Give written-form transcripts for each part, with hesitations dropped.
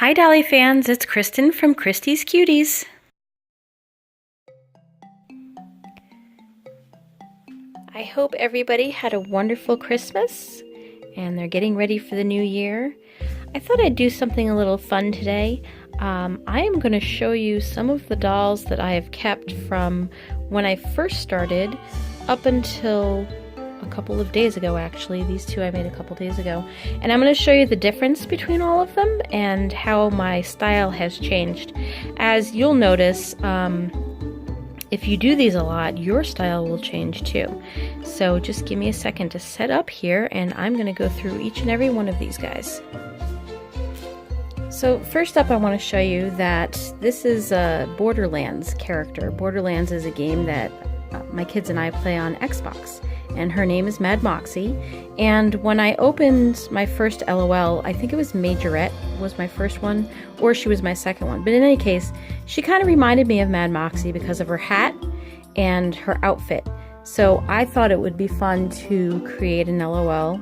Hi Dolly fans, it's Kristen from Christy's Cuties. I hope everybody had a wonderful Christmas and they're getting ready for the new year. I thought I'd do something a little fun today. I am going to show you some of the dolls that I have kept from when I first started up until a couple of days ago. Actually, these two I made a couple days ago, and I'm going to show you the difference between all of them and how my style has changed. As you'll notice, if you do these a lot, your style will change too. So just give me a second to set up here, and I'm going to go through each and every one of these guys. So first up, I want to show you that this is a Borderlands character. Borderlands is a game that my kids and I play on Xbox, and her name is Mad Moxxi. And when I opened my first LOL, I think it was Majorette was my first one, or she was my second one. But in any case, she kind of reminded me of Mad Moxxi because of her hat and her outfit. So I thought it would be fun to create an LOL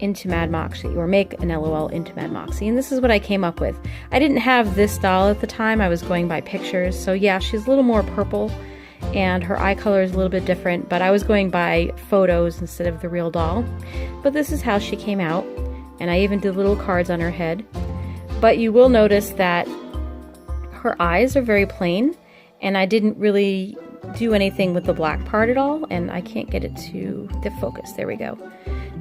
into Mad Moxxi, or make an LOL into Mad Moxxi, and this is what I came up with. I didn't have this doll at the time, I was going by pictures, so yeah, she's a little more purple, and her eye color is a little bit different, but I was going by photos instead of the real doll. But this is how she came out, and I even did little cards on her head. But you will notice that her eyes are very plain, and I didn't really do anything with the black part at all, and I can't get it to the focus. There we go.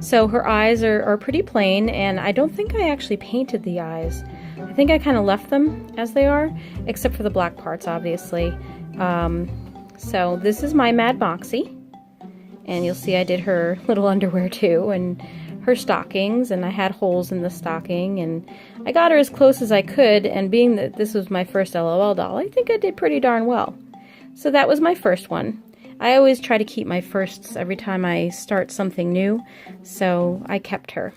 So her eyes are pretty plain, and I don't think I actually painted the eyes. I think I kind of left them as they are, except for the black parts, obviously. So this is my Mad Moxxi, and you'll see I did her little underwear too, and her stockings, and I had holes in the stocking, and I got her as close as I could, and being that this was my first LOL doll, I think I did pretty darn well. So that was my first one. I always try to keep my firsts every time I start something new, so I kept her.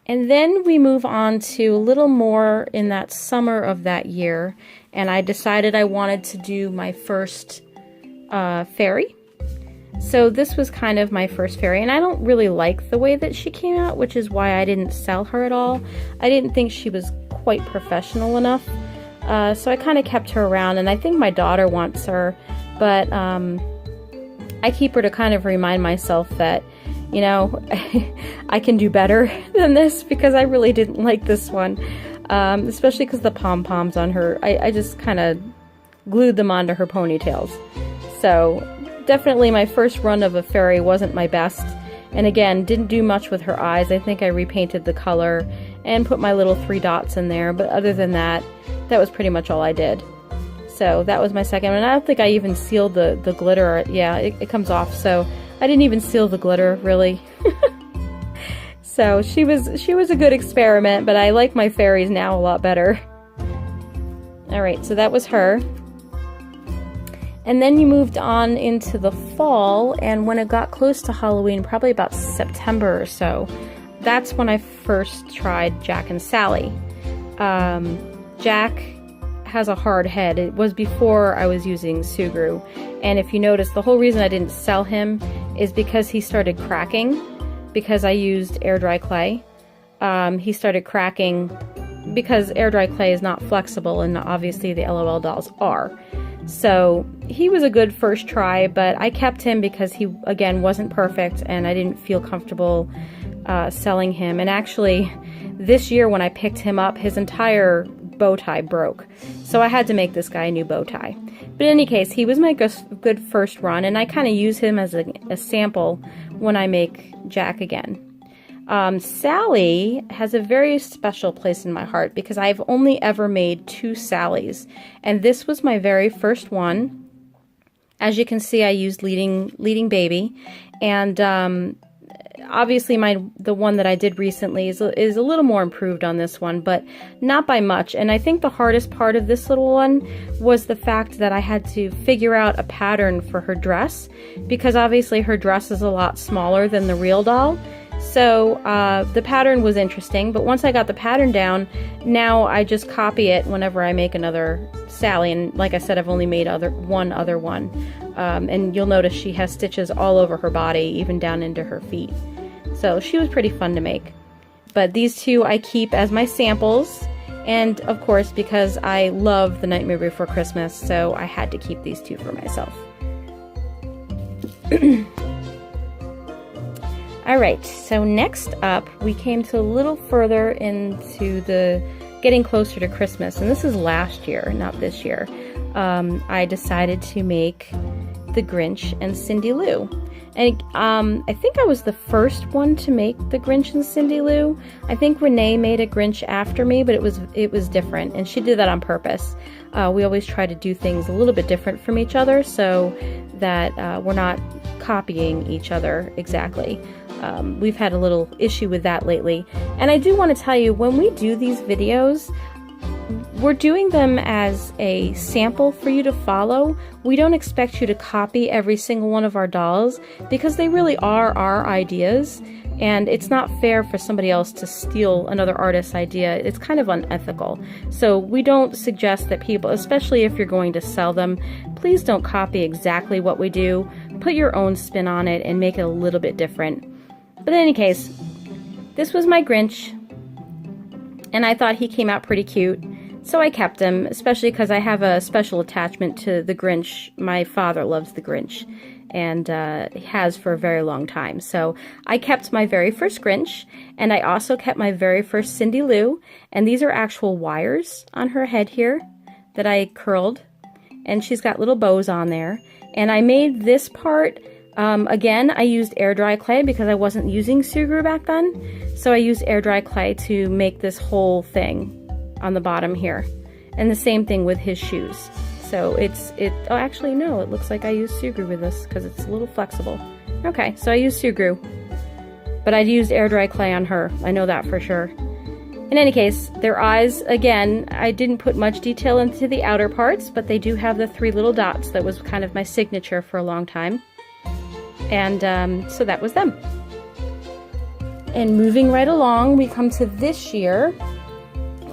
And then we move on to a little more in that summer of that year, and I decided I wanted to do my first fairy. So this was kind of my first fairy, and I don't really like the way that she came out, which is why I didn't sell her at all. I didn't think she was quite professional enough, so I kind of kept her around, and I think my daughter wants her, but I keep her to kind of remind myself that, you know, I can do better than this, because I really didn't like this one, especially because the pom-poms on her, I just kind of glued them onto her ponytails. So definitely my first run of a fairy wasn't my best, and again, didn't do much with her eyes. I think I repainted the color and put my little 3 dots in there, but other than that, that was pretty much all I did. So that was my second one. I don't think I even sealed the glitter. Yeah, it comes off, so I didn't even seal the glitter, really. So she was a good experiment, but I like my fairies now a lot better. Alright, so that was her. And then you moved on into the fall, and when it got close to Halloween, probably about September or so, that's when I first tried Jack and Sally. Jack has a hard head. It was before I was using Sugru, and if you notice, the whole reason I didn't sell him is because he started cracking, because I used air dry clay. He started cracking because air dry clay is not flexible, and obviously the LOL dolls are. So he was a good first try, but I kept him because he, again, wasn't perfect, and I didn't feel comfortable selling him. And actually, this year when I picked him up, his entire bow tie broke, so I had to make this guy a new bow tie. But in any case, he was my good first run, and I kind of use him as a sample when I make Jack again. Sally has a very special place in my heart because I've only ever made 2 Sallys, and this was my very first one. As you can see, I used leading baby, and obviously the one that I did recently is a little more improved on this one, but not by much. And I think the hardest part of this little one was the fact that I had to figure out a pattern for her dress, because obviously her dress is a lot smaller than the real doll. So the pattern was interesting, but once I got the pattern down, now I just copy it whenever I make another Sally, and like I said, I've only made one other one. And you'll notice she has stitches all over her body, even down into her feet. So she was pretty fun to make. But these two I keep as my samples, And of course, because I love The Nightmare Before Christmas, so I had to keep these two for myself. Alright, so next up, we came to a little further into the getting closer to Christmas, and this is last year, not this year. I decided to make the Grinch and Cindy Lou. And I think I was the first one to make the Grinch and Cindy Lou. I think Renee made a Grinch after me, but it was different, and she did that on purpose. We always try to do things a little bit different from each other so that we're not copying each other exactly. We've had a little issue with that lately. And I do want to tell you, when we do these videos, we're doing them as a sample for you to follow. We don't expect you to copy every single one of our dolls because they really are our ideas, and it's not fair for somebody else to steal another artist's idea. It's kind of unethical. So we don't suggest that people, especially if you're going to sell them, please don't copy exactly what we do. Put your own spin on it and make it a little bit different. But in any case, this was my Grinch, and I thought he came out pretty cute, so I kept him, especially because I have a special attachment to the Grinch. My father loves the Grinch, and he has for a very long time. So I kept my very first Grinch, and I also kept my very first Cindy Lou, and these are actual wires on her head here that I curled, and she's got little bows on there. And I made this part. Again, I used air dry clay because I wasn't using Sugru back then, so I used air dry clay to make this whole thing on the bottom here. And the same thing with his shoes. So oh actually no, it looks like I used Sugru with this because it's a little flexible. Okay, so I used Sugru, but I used air dry clay on her, I know that for sure. In any case, their eyes, again, I didn't put much detail into the outer parts, but they do have the 3 little dots. That was kind of my signature for a long time. And so that was them. And moving right along, we come to this year.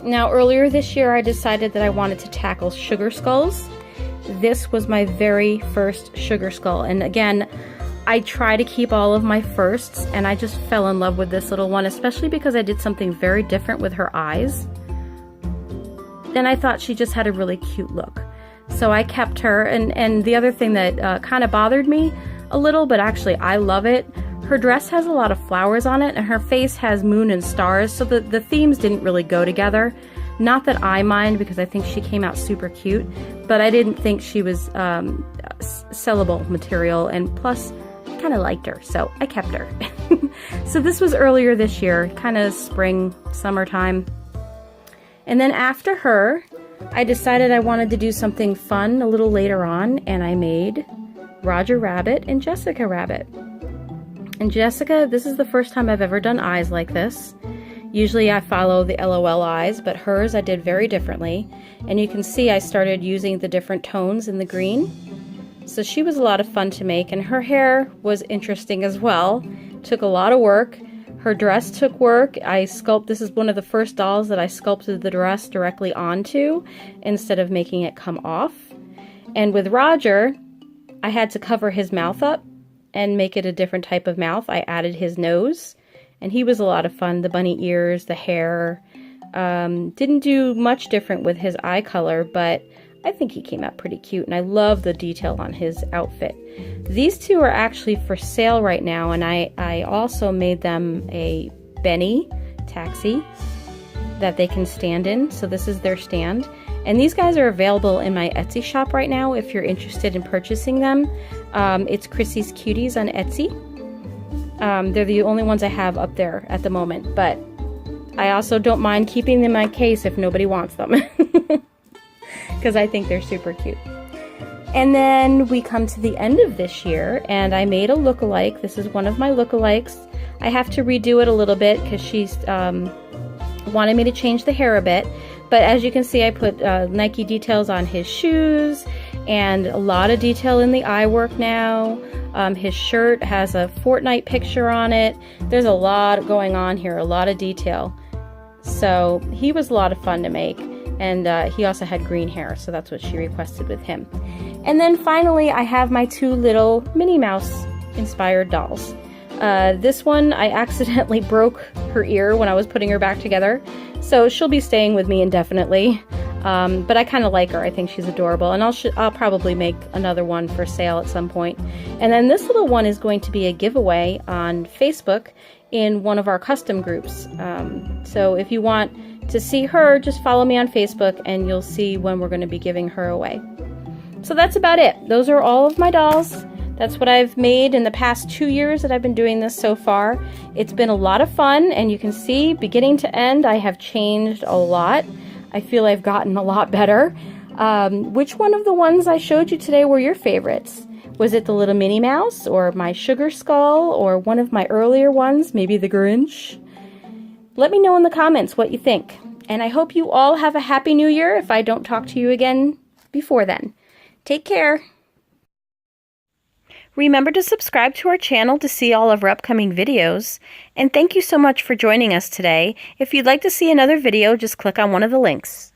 Now, earlier this year, I decided that I wanted to tackle sugar skulls. This was my very first sugar skull. And again, I try to keep all of my firsts, and I just fell in love with this little one, especially because I did something very different with her eyes. And I thought she just had a really cute look. So I kept her, and the other thing that kind of bothered me a little, but actually I love it, her dress has a lot of flowers on it, and her face has moon and stars, so the themes didn't really go together. Not that I mind, because I think she came out super cute, but I didn't think she was sellable material, and plus, I kind of liked her, so I kept her. So this was earlier this year, kind of spring, summertime. And then after her, I decided I wanted to do something fun a little later on, and I made Roger Rabbit and Jessica Rabbit. And Jessica, this is the first time I've ever done eyes like this. Usually I follow the LOL eyes, but hers I did very differently. And you can see I started using the different tones in the green. So she was a lot of fun to make, and her hair was interesting as well. Took a lot of work. Her dress took work. This is one of the first dolls that I sculpted the dress directly onto instead of making it come off. And with Roger, I had to cover his mouth up and make it a different type of mouth. I added his nose, and he was a lot of fun. The bunny ears, the hair. Didn't do much different with his eye color, but I think he came out pretty cute, and I love the detail on his outfit. These two are actually for sale right now, and I also made them a Benny taxi that they can stand in, so this is their stand. And these guys are available in my Etsy shop right now if you're interested in purchasing them. It's Krissy's Cuties on Etsy. They're the only ones I have up there at the moment, but I also don't mind keeping them in my case if nobody wants them. Because I think they're super cute. And then we come to the end of this year, and I made a lookalike. This is one of my lookalikes. I have to redo it a little bit because she's wanted me to change the hair a bit. But as you can see, I put Nike details on his shoes and a lot of detail in the eye work now. His shirt has a Fortnite picture on it. There's a lot going on here, a lot of detail. So he was a lot of fun to make. And he also had green hair, so that's what she requested with him. And then finally, I have my 2 little Minnie Mouse inspired dolls. This one, I accidentally broke her ear when I was putting her back together, so she'll be staying with me indefinitely. But I kind of like her. I think she's adorable, and I'll probably make another one for sale at some point. And then this little one is going to be a giveaway on Facebook in one of our custom groups. So if you want to see her, just follow me on Facebook and you'll see when we're going to be giving her away. So that's about it. Those are all of my dolls. That's what I've made in the past 2 years that I've been doing this so far. It's been a lot of fun, and you can see beginning to end I have changed a lot. I feel I've gotten a lot better. Which one of the ones I showed you today were your favorites? Was it the little Minnie Mouse, or my sugar skull, or one of my earlier ones, maybe the Grinch? Let me know in the comments what you think. And I hope you all have a happy new year if I don't talk to you again before then. Take care. Remember to subscribe to our channel to see all of our upcoming videos. And thank you so much for joining us today. If you'd like to see another video, just click on one of the links.